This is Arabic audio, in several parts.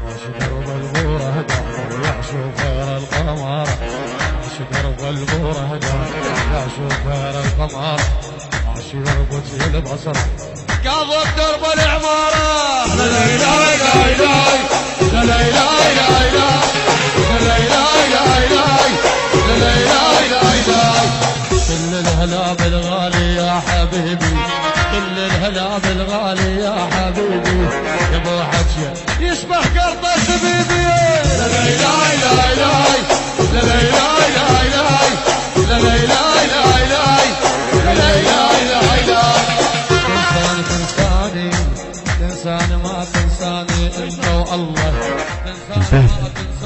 ماشي درب البورة دار يعشق غير القمر، ماشي درب البورة دار يعشق غير القمر، ماشي يربط البصر قاضب درب العمارة. لا لا لا لا لا لا لا لا لا كل الهلا بالغالي يا حبيبي، كل الهلا بالغالي يا حبيبي، يا ابو حجة يشبه قرطة شبيبي. لا لا لا لا لا لا لا لا لا تنساني تنساني تنساني ما تنساني انت والله. البث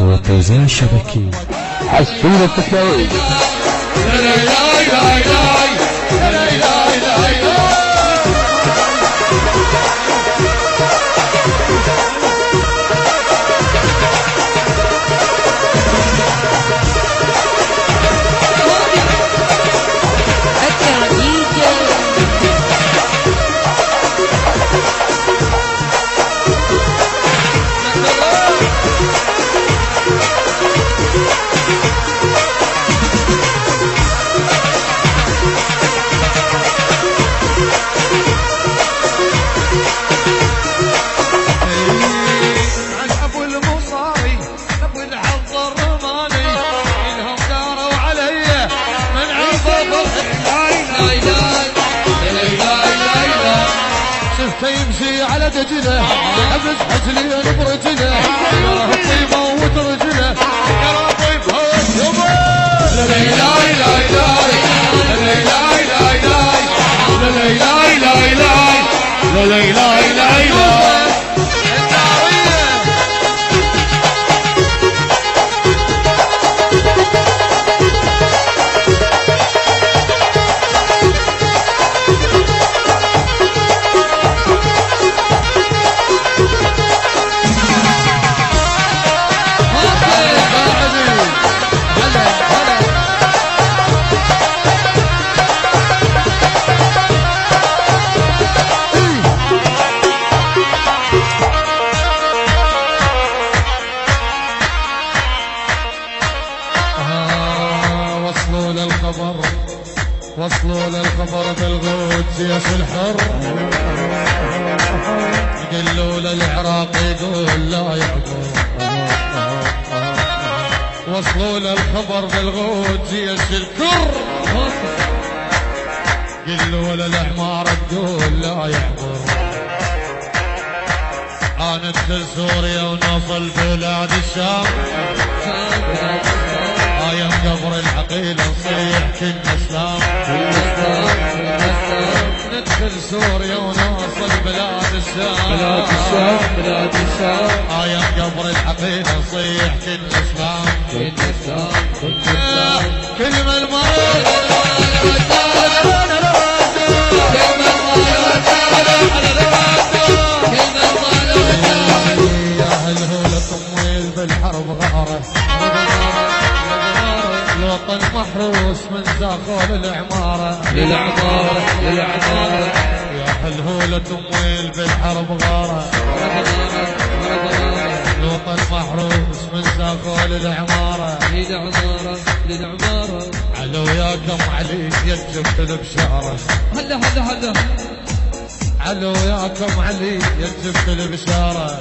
والتوزيع الشبكي حسون التسلاوي. لا لا لا لا لا لا لا يمشي على دجله حبس حزلين برجله يراه طيبه وترجله يراه طيبه وترجله. لا لا لا لا لا لا لا وصلوا للخبر بالغوث جيش الحر، قلوا للعراق يقول لا يحضر. وصلوا للخبر بالغوث جيش الكر، قلوا للحمار تقول لا يحضر. ندخل سوريا ونوصل بلاد الشام، ايام قبر العقيلة نصيح كنا اسلام. ندخل سوريا ونوصل بلاد الشام، بلاد الشام ايام قبر العقيلة نصيح كنا اسلام. كل ما المرض بالحرب غارة الوطن محروس من زاخول العمارة. للعمارة يا هالهولة ويل بالحرب غارة الوطن محروس من زاخول العمارة. للعمارة علو ياكم علي يجبت البشارة. هلا علو ياكم علي يجبت البشارة.